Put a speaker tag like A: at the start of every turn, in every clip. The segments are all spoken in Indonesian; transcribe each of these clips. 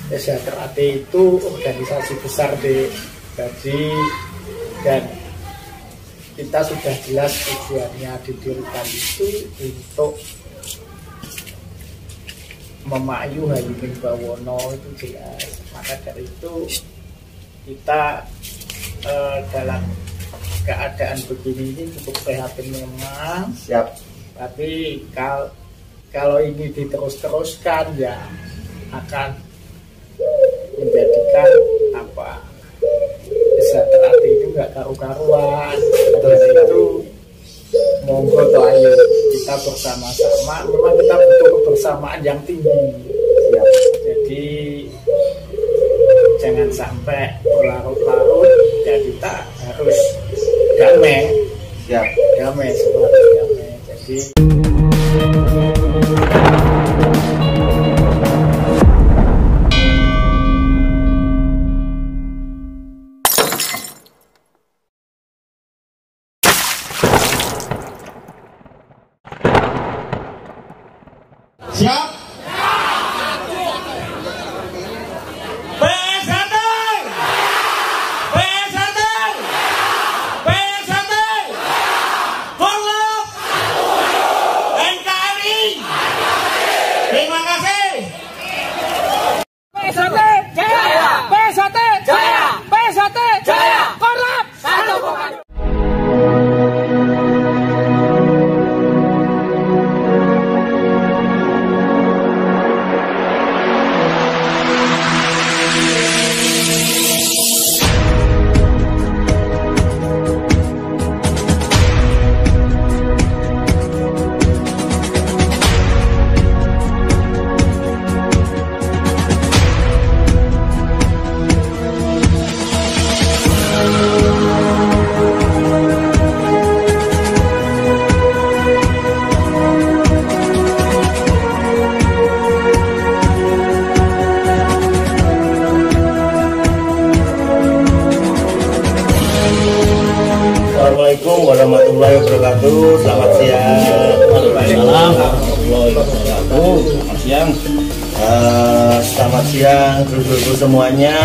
A: SHTRAT itu organisasi besar di Bali, dan kita sudah jelas tujuannya didirikan itu untuk memayu Halimingbawono, itu jelas. Maka dari itu kita dalam keadaan begini ini cukup prihatin memang.
B: Siap.
A: Tapi kalau ini diterus-teruskan ya akan menjadikan apa, SHTRAT itu nggak karu-karuan. Dari itu monggo toh, ayo kita bersama-sama. Memang kita butuh kebersamaan yang tinggi.
B: Siap.
A: Jadi jangan sampai berlarut-larut. Ya kita harus damai.
B: Siap.
A: Damai, semua harus damai. Jadi
C: siap. Terima kasih.
D: PSHT Jaya, PSHT Jaya, PSHT Jaya, Korlap satu bukan.
B: Assalamualaikum warahmatullahi wabarakatuh. Selamat siang.
C: Waalaikumsalam warahmatullahi wabarakatuh. Selamat siang.
B: Selamat siang dulur-dulur semuanya.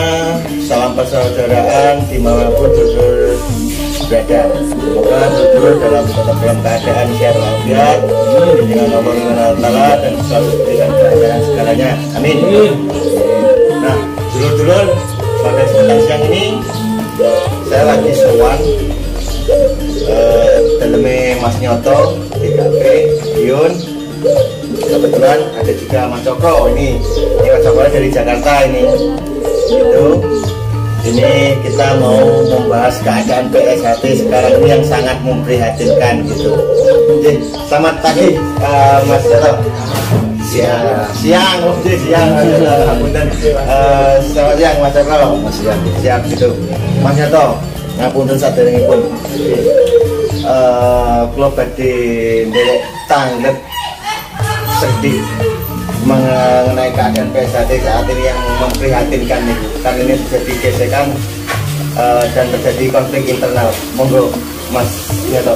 B: Salam persaudaraan dimanapun dulur berada. Semoga dulur dalam keadaan sehat walafiat dengan Allah SWT dan selalu diberikan keadaan segalanya. Amin. Nah, dulur-dulur, pada kesempatan siang ini saya lagi sowan dalamnya Mas Nyoto, DKP, Yun. Kebetulan ada juga Mas Cokro. Ini Mas Cokro dari Jakarta ini. Ini kita mau membahas keadaan PSHT sekarang ini yang sangat memprihatinkan gitu. Oke, selamat pagi Mas Nyoto. Siang, Ngapunten. Selamat siang Mas Cokro. Siap gitu. Mas Nyoto, ngapunten saderengipun. Kula badhe nderek tanggap sedih mengenai keadaan PSHT saat ini yang memprihatinkan itu. Karena ini terjadi gesekan dan terjadi konflik internal. Monggo Mas Nyoto.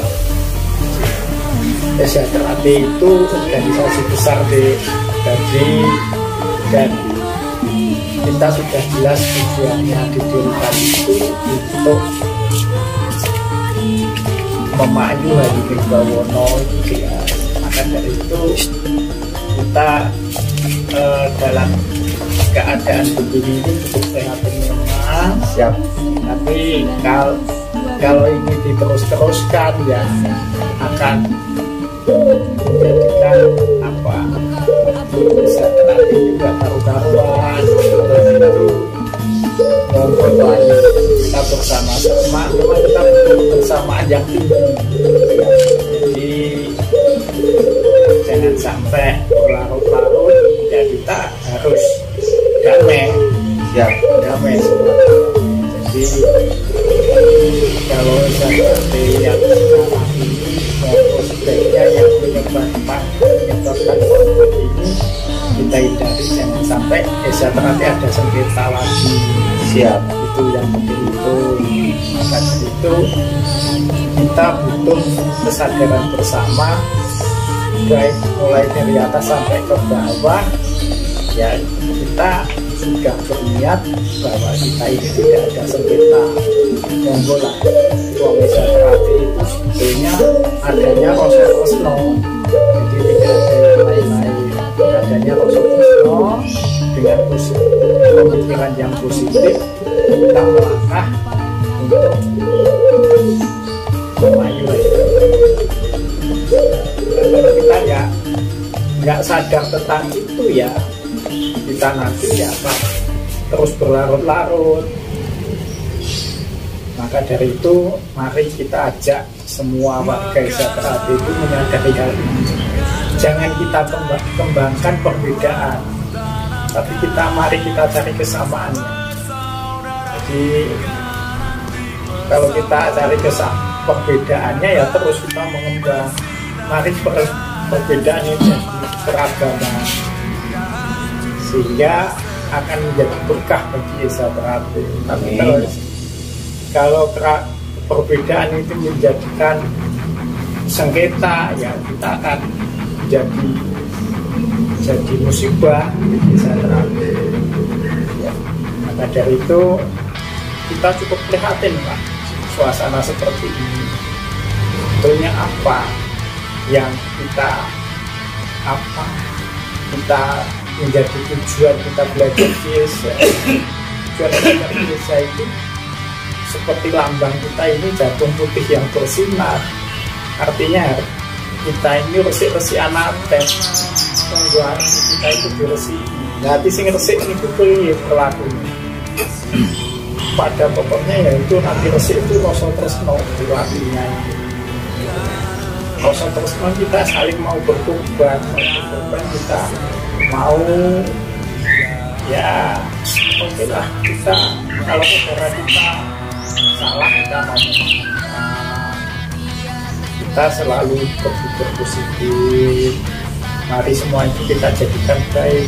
A: SHTRAT itu organisasi besar di Bali, dan kita sudah jelas tujuannya didirikan itu untuk memayu Halimingbawono, itu jelas. Maka dari itu kita dalam keadaan begini ini cukup prihatin memang.
B: Siap.
A: Tapi kalau ini diterus-teruskan ya akan menjadikan apa, SHTRAT juga karu-karuan. Itu monggo kita bersama-sama, memang kita butuh kebersamaan yang tinggi. Jadi jangan sampai berlarut-larut. Ya kita harus damai.
B: Siap.
A: Damai semua. Jadi kalau SHTRAT yang sekarang ini maupun sebaiknya yang menyebabkan konflik ini kita hindari, jangan sampai SHTRAT ada sengketa lagi.
B: Siap.
A: Itu yang penting itu. Maka dari itu kita butuh kesadaran bersama, baik mulai dari atas sampai ke bawah. Ya kita sudah berniat bahwa kita ini tidak ada sengketa, monggo lah. Wong sejarate itu sebetulnya adanya rasa tresno, jadi tidak ada yang lain-lain. Adanya rasa tresno dengan pemikiran yang positif, kita melangkah untuk maju. Kalau kita ya nggak sadar tentang itu ya, kita nanti ya akan terus berlarut-larut. Maka dari itu mari kita ajak semua warga Sejahtera itu menyadari hal ini. Jangan kita kembangkan perbedaan, tapi mari kita cari kesamaannya. Jadi kalau kita cari perbedaannya ya terus kita mengembang. Mari perbedaannya jadi keragaman, sehingga akan menjadi berkah bagi Sejahtera. Tapi kalau perbedaan itu menjadikan sengketa, ya kita akan jadi musibah bagi Sejahtera. Ya. Maka dari itu kita cukup prihatin, Pak, suasana seperti ini. Sebetulnya apa yang kita menjadi tujuan kita belajar Yesa? Tujuan belajar Yesa itu seperti lambang kita ini jagung putih yang bersinar. Artinya kita ini resik-resik anatem, tungguan kita itu diresik. Nanti sing resik itu perilakunya. Pada pokoknya yaitu nanti resik itu rasa tresno perilakunya. Rasa tresno kita saling mau berkorban kita mau ya oke lah, kita kalau saudara kita salah kita mau kita selalu berpikir positif. Mari semua itu kita jadikan baik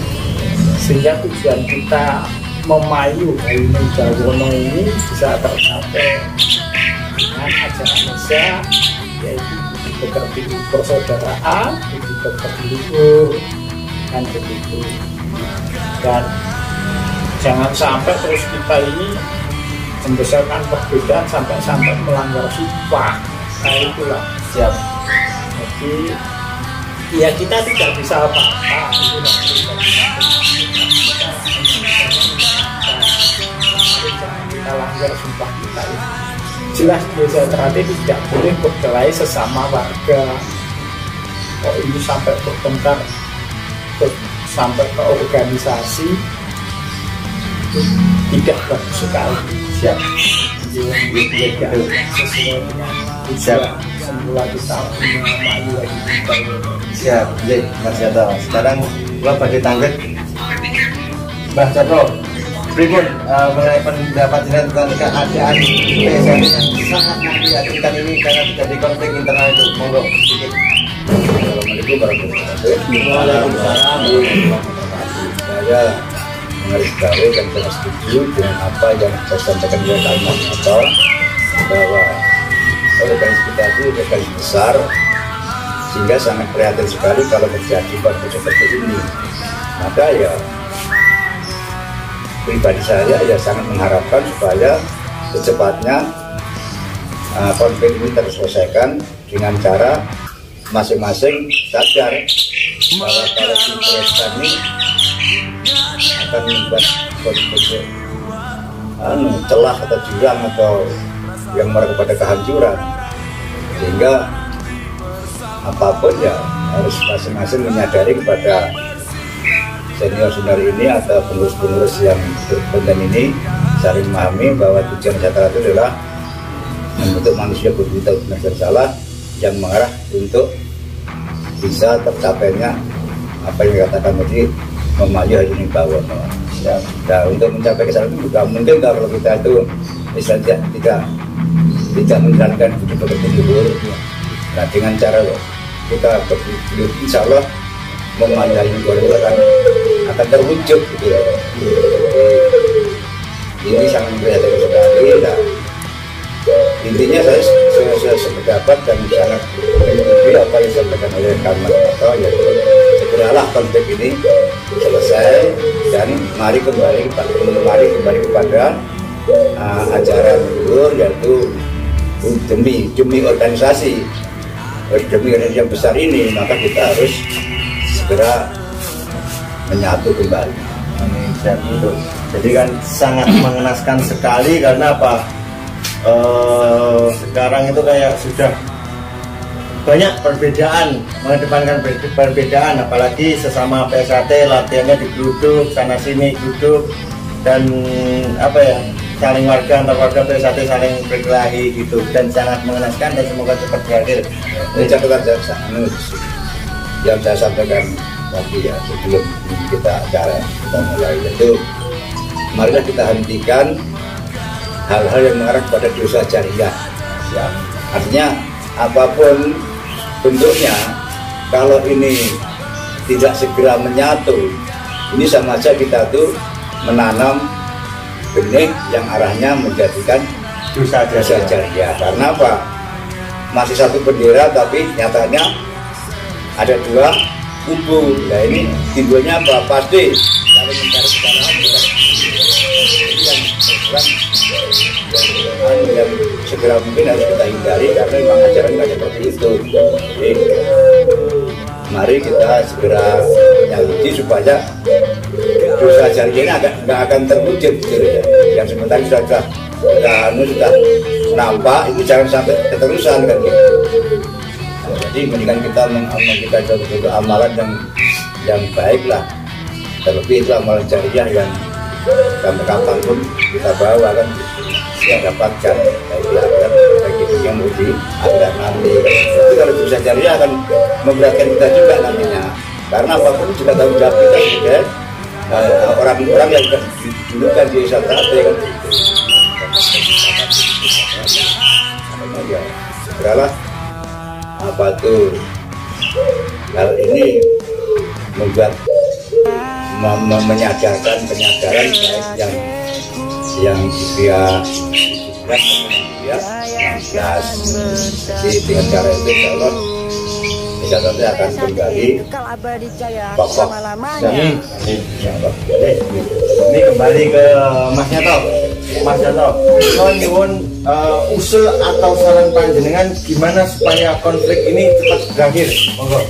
A: sehingga tujuan kita memayu Hayuning Bawono ini bisa tercapai dengan ajaran Yesa, yaitu bekerja persaudaraan, itu berluhur dan begitu. Dan jangan sampai terus kita ini membesarkan perbedaan sampai melanggar sumpah. Nah itulah siap. Jadi ya kita tidak bisa apa-apa. Kita langgar sumpah kita ini. Jelas Sejahtera tidak boleh berkelahi sesama warga. Kok ini sampai bertengkar sampai ke organisasi, tidak bagus sekali. Siap. Tidak sesuai dengan tujuan semula kita memayu lagi.
B: Siap, Mas Jato. Sekarang gua bagi tangget Mbah Jato. Pripun mengenai pendapat tentang keadaan PSM yang sangat memprihatinkan ini karena terjadi konflik internal itu, monggo sedikit.
C: Assalamualaikum warahmatullahi wabarakatuh. Waalaikumsalam warahmatullahi wabarakatuh. Saya menggarisbawahi dan saya setuju dengan apa yang saya sampaikan oleh Mas Jato, bahwa organisasi kita itu organisasi besar sehingga sangat prihatin sekali kalau terjadi konflik seperti ini. Maka ya pribadi saya ya sangat mengharapkan supaya secepatnya konflik ini terselesaikan dengan cara masing-masing sadar bahwa kalau interest ini akan membuat konflik celah atau jurang atau yang mengarah kepada kehancuran, sehingga apapun ya harus masing-masing menyadari kepada senior ini atau pengurus-pengurus yang berkonten ini saling memahami bahwa tujuan Sejahtera itu adalah membentuk manusia berbeda benar bersalah yang mengarah untuk bisa tercapainya apa yang dikatakan tadi memayu Hayuning Bawono. Ya, nah, untuk mencapai kesalahan itu juga mungkin kalau kita itu misalnya tidak menjalankan budi pekerti luhur. Nah, dengan cara kita berpikir insya Allah memayu Hayuning Bawono akan terwujud gitu ya. Ini sangat memprihatinkan sekali. Nah, intinya saya sependapat dan sangat mengikuti apa yang disampaikan oleh Mas Jato, yaitu segeralah konflik ini selesai dan mari kembali kepada ajaran luhur, yaitu demi organisasi yang besar ini, maka kita harus segera menyatu kembali.
B: Amin. Jadi kan sangat mengenaskan sekali, karena apa? Sekarang itu kayak sudah banyak perbedaan, mengedepankan perbedaan, apalagi sesama PSAT latihannya digeruduk sana sini geruduk, dan apa ya, saling warga antar warga PSAT saling berkelahi gitu, dan sangat mengenaskan, dan semoga cepat berakhir.
C: Ini catatan yang saya sampaikan tadi ya, sebelum kita mulai, itu marilah kita hentikan hal-hal yang mengarah kepada dosa jariah ya. Artinya apapun bentuknya, kalau ini tidak segera menyatu, ini sama saja kita tuh menanam benih yang arahnya menjadikan dosa jariah. Karena apa? Masih satu bendera tapi nyatanya ada dua kubu. Nah, ini timbulnya apa? Pasti kalau mencari kesalahan yang segera mungkin harus kita hindari, karena memang ajaran nggak seperti itu. Jadi mari kita segera menyelidiki supaya dosa jariahnya nggak akan terwujud gitu ya. Yang sementara sudah nampak, itu jangan sampai keterusan kan gitu. Jadi mendingan kita mengamalkan suatu amalan yang baik lah, terlebih itu amalan jariah yang sampai kapanpun kita bawa kan yang dapatkan baik di akhirat bagi yang di akhirat nanti. Tapi kalau dosa jariah akan memberatkan kita juga nantinya, karena apapun juga tanggung jawab kita juga. Orang-orang yang didulukan di SAT kan ya, segeralah apa tuh hal ini membuat menyadarkan penyadaran baik yang dia jadi dengan cara itu kalau SAT akan kembali pokok.
B: Ini kembali ke Mas Nyato. Nyuwun usul atau saran panjenengan gimana supaya konflik ini cepat berakhir? Monggo.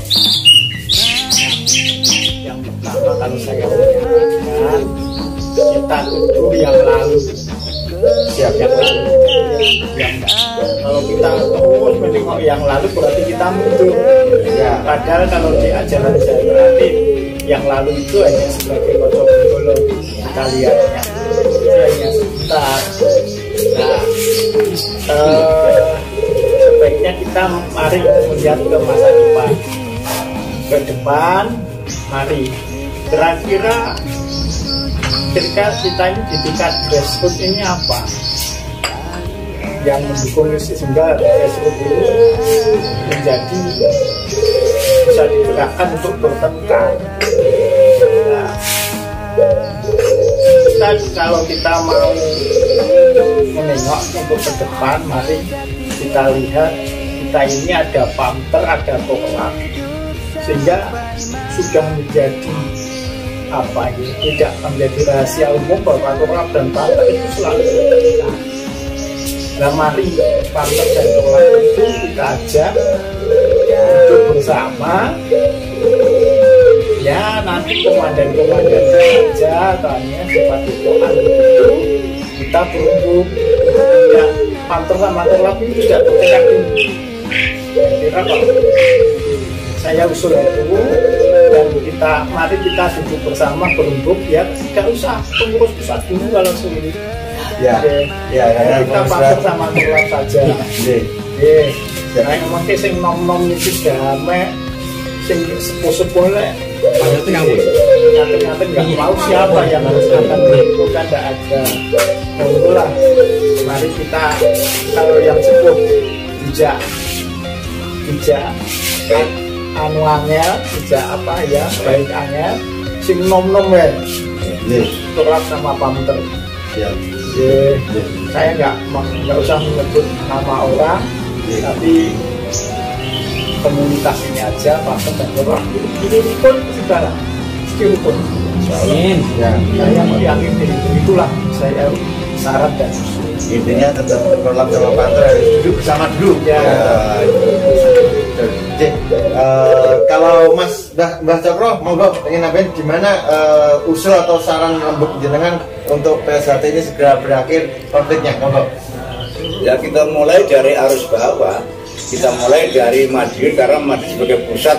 A: Yang pertama kalau saya menyarankan, kita tutup yang lalu. Siap yang lalu. Kalau kita terus menengok yang lalu berarti kita mundur. Ya, padahal kalau di ajaran saya berarti yang lalu itu hanya sebagai kocok dulu kita lihatnya. Itu hanya sebentar. Nah, sebaiknya kita mari melihat ke masa depan. Ke depan, mari. Kira-kira ketika kita ini di tingkat grassroots ini apa yang mendukung, sehingga grassroots ini menjadi bisa digerakkan untuk bertengkar. Nah, kalau kita mau menengok untuk ke depan, mari kita lihat kita ini ada pamter, ada korlap, sehingga sudah menjadi apa ini, tidak menjadi rahasia umum bahwa korlap dan pamter itu selalu bertengkar. Nah, mari pamter dan korlap itu kita ajak untuk bersama. Ya, nanti komandan-komandan saja tanya seperti Tuhan itu kita berunding. Ya, pamter sama korlap itu tidak bertekad tinggi. Kira kalau saya usul itu, dan mari kita duduk bersama berunding, ya tidak usah pengurus pusat dulu kalau sulit.
B: Ya,
A: kita pamter sama korlap saja. Nah, mungkin sing nom-nom itu damai, sing sepuh-sepuh nyata-nyata nggak tahu siapa yang harus akan itu kan tidak ada. Monggolah, mari kita kalau yang sepuh bijak anu angel, bijak apa ya, baik angel, sing nom-nom ya, korlap sama pamter. Saya nggak usah menyebut nama orang, tapi komunitas ini aja, pamter dan korlap ini pun saudara, rukun. Amin. Ya, saya meyakini itulah saya syarat dan
B: intinya tetap kolab sama Panther harus duduk bersama dulu ya. Kalau Mas Mbah Cokro monggo ingin nambahin gimana usul atau saran rembuk jenengan untuk PSHT ini segera berakhir konfliknya, monggo.
C: Ya kita mulai dari arus bawah, kita mulai dari Madiun karena Madiun sebagai pusat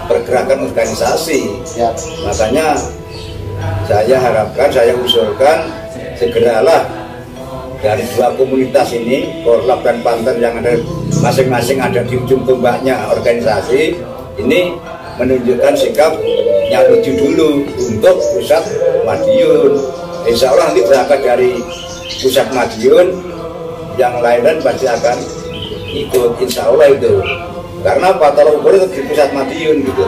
C: pergerakan organisasi.
B: Ya.
C: Makanya saya harapkan, saya usulkan segeralah dari dua komunitas ini, Korlap dan Panther yang ada masing-masing ada di ujung tombaknya organisasi ini menunjukkan sikap yang lucu dulu untuk pusat Madiun. Insya Allah nanti berangkat dari pusat Madiun, yang lain-lain pasti akan ikut, insya Allah itu. Karena Pak Tolong Ukur itu di pusat Madiun gitu.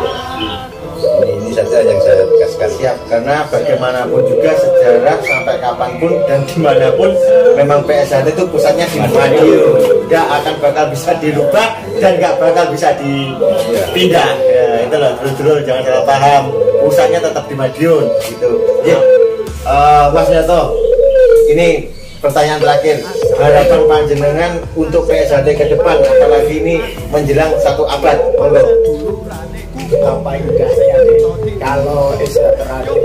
C: Ini saja yang saya tegaskan.
B: Siap, karena bagaimanapun juga sejarah sampai kapanpun dan dimanapun memang PSHT itu pusatnya di Madiun, nggak akan bakal bisa dirubah dan nggak bakal bisa dipindah. Ya, itu loh, terus jangan salah paham, pusatnya tetap di Madiun gitu. Ya, Mas Nyato, ini pertanyaan terakhir, harapan panjenengan untuk PSHT ke depan, apalagi ini menjelang 1 abad, monggo.
A: apa indahnya kalau SHT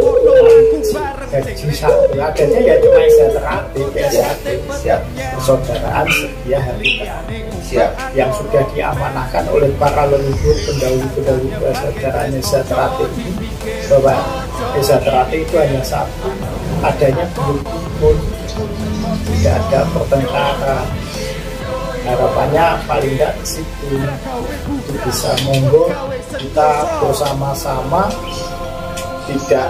A: gaji satu adanya ya cuma SHT
B: Siap,
A: persaudaraan setia hati
B: siap,
A: yang sudah diamanahkan oleh para leluhur pendahulu persaudaraan SHT ini, bahwa SHT itu hanya satu, adanya pun tidak ada pertengkaran. Harapannya paling tidak di situ itu bisa monggo kita bersama-sama, tidak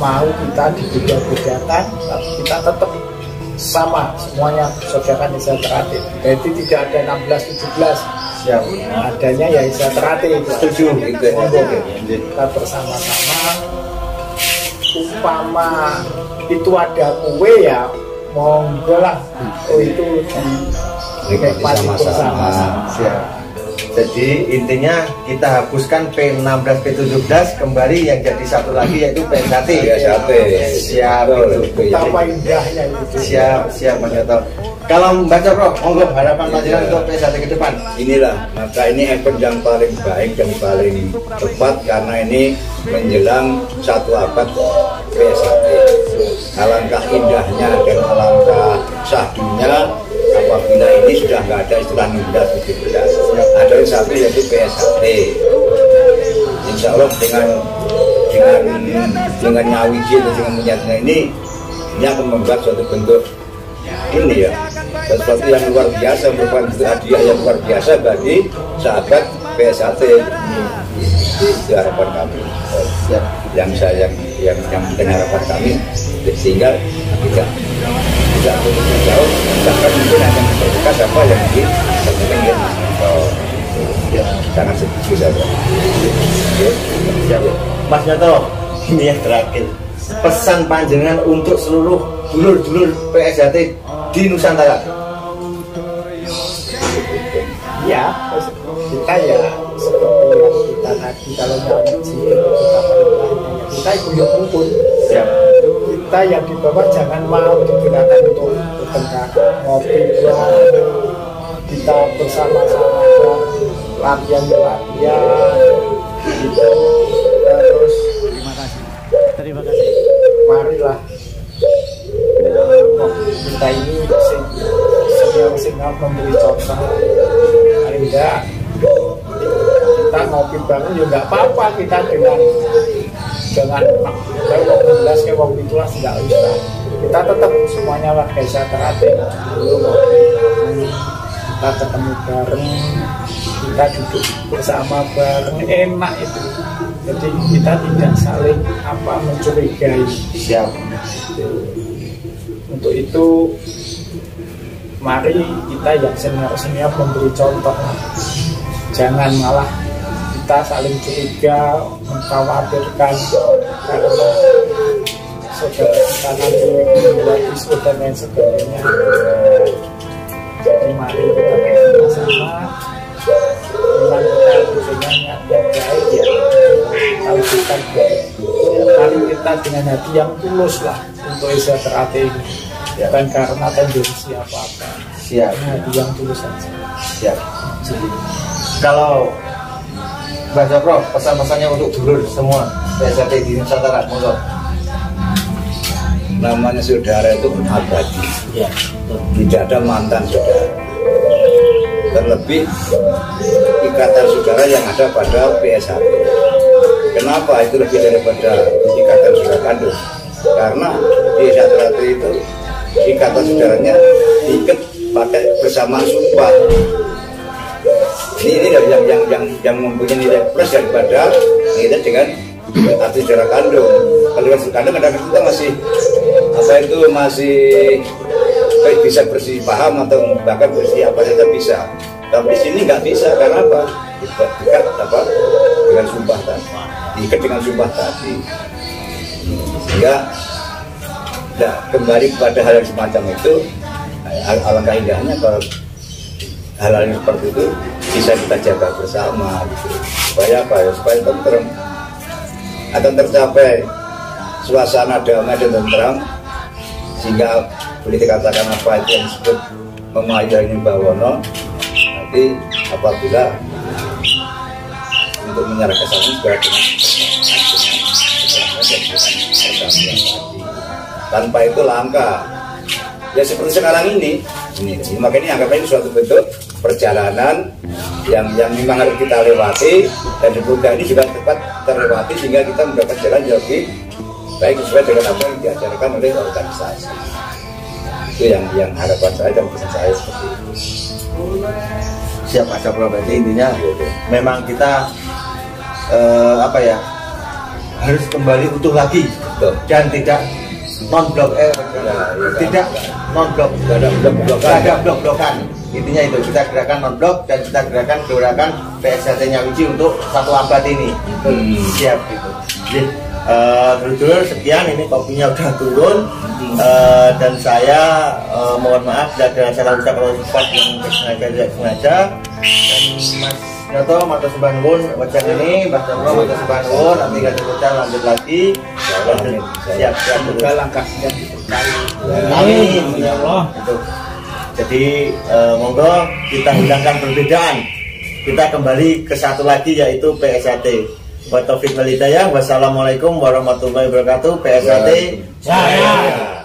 A: mau kita dibeda-bedakan, tapi kita tetap sama semuanya persaudaraan SHT. Jadi tidak ada 16-17.
B: siap.
A: Adanya ya SHT.
B: Setuju,
A: monggo kita bersama-sama. Umpama itu ada kue ya monggo lah. Oh itu
C: nikmati sama-sama.
B: Siap. Jadi intinya kita hapuskan P16 P17, kembali yang jadi satu lagi yaitu PSHT. Siap.
A: Betapa indahnya itu.
B: Siap Mas Nyato. Kalau Mbak Cokro, monggo harapan panjenengan untuk PSHT ke depan.
C: Inilah, maka ini event yang paling baik dan paling tepat karena ini menjelang 1 abad PSHT. Alangkah indahnya dan alangkah sahdunya apabila ini sudah nggak ada istilah 16-17, ada yang satu yaitu PSHT. Insya Allah dengan nyawiji atau dengan menyatunya ini akan membuat suatu bentuk ini ya, sesuatu yang luar biasa, merupakan hadiah yang luar biasa bagi sahabat PSHT. Itu harapan kami. Yang mungkin harapan kami, sehingga tidak begitu jauh, bahkan mungkin akan berbekas apa yang disampaikan oleh Mas Nyato. Ya, sangat setuju saja.
B: Siap. Mas Nyato, ini yang terakhir, pesan panjenengan untuk seluruh dulur-dulur PSHT di Nusantara.
A: Ya, kita ya seperti yang kita tadi kalau ngaji kita ikut rukun.
B: Siap.
A: Kita yang di bawah jangan mau digunakan untuk bertengkar, ngopi, kita bersama-sama latihan gitu. Terus terima kasih. Marilah kita ini sehingga memberi contoh. Paling enggak kita ngopi bareng ya nggak apa-apa, kita dengan jelas kayak waktu itulah tidak usah, kita tetap semuanya warga SHT dulu, kita ketemu bareng, kita duduk bersama bareng, enak itu. Jadi kita tidak saling mencurigai.
B: Siap.
A: Untuk itu mari kita yang senior memberi contoh, jangan malah kita saling curiga, mengkhawatirkan karena saudara kita nanti membuat isu dan lain sebagainya. Jadi mari kita bersama-sama dengan kita punya niat yang baik ya, kalau kita barangkali kita dengan hati yang tulus lah untuk SHT ini, bukan karena tendensi apa-apa.
B: Siap.
A: Hati yang tulus saja.
B: Siap. Kalau Mbak Jopro, pesan-pesannya untuk dulur semua PSHT di Nusantara, monggo.
C: Namanya saudara itu abadi, tidak ada mantan saudara. Terlebih ikatan saudara yang ada pada PSHT. Kenapa itu lebih daripada ikatan saudara kandung? Karena di SHT itu ikatan saudaranya diikat pakai bersamaan sumpah. Ini yang mempunyai nilai plus daripada kita dengan arti saudara kandung. Kalau dengan saudara kandung kadang kita masih bisa bersih paham atau bahkan bersih apa saja bisa. Tapi di sini nggak bisa, karena apa? Diikat dengan sumpah tadi, diikat dengan sumpah tadi, sehingga kembali kepada hal yang semacam itu. Alangkah indahnya kalau hal-hal yang seperti itu bisa kita jaga bersama, gitu. Supaya apa ya? Supaya tenteram akan tercapai suasana damai dan tenteram, sehingga boleh dikatakan apa itu yang disebut memayangi bawono. Nanti apabila untuk menyerah kesalahan juga tanpa itu langka. Ya seperti sekarang ini makanya anggap ini suatu bentuk perjalanan yang memang harus kita lewati, dan semoga ini juga tepat terlewati sehingga kita mendapat jalan yang lebih baik sesuai dengan apa yang diajarkan oleh organisasi. Itu yang harapan saya dan pesan saya seperti itu.
B: Siap Mas Jopro, berarti intinya memang kita harus kembali utuh lagi.
C: Betul.
B: Dan tidak non-blok, tidak non-blok, tidak ada blok-blokan. Intinya itu, kita gerakan non-blok dan kita gerakan PSHT Nyawiji untuk satu abad ini. Siap gitu. Jadi dulur sekian, ini kopinya udah turun. Dan saya mohon maaf bila ada salah ucap atau sifat yang sengaja tidak sengaja. Dan Mas Nyoto, Matur Sembah Nuwun wajan ini, Mas Jopro, Matur Sembah Nuwun. Nanti kita ucap lanjut lagi. Siap
A: Semoga langkahnya diberkahi.
B: Amin ya Allah. Itu. Jadi monggo kita hilangkan perbedaan. Kita kembali ke satu lagi, yaitu PSHT. Wa taufiq wal hidayah. Wassalamualaikum warahmatullahi wabarakatuh. PSHT Jaya.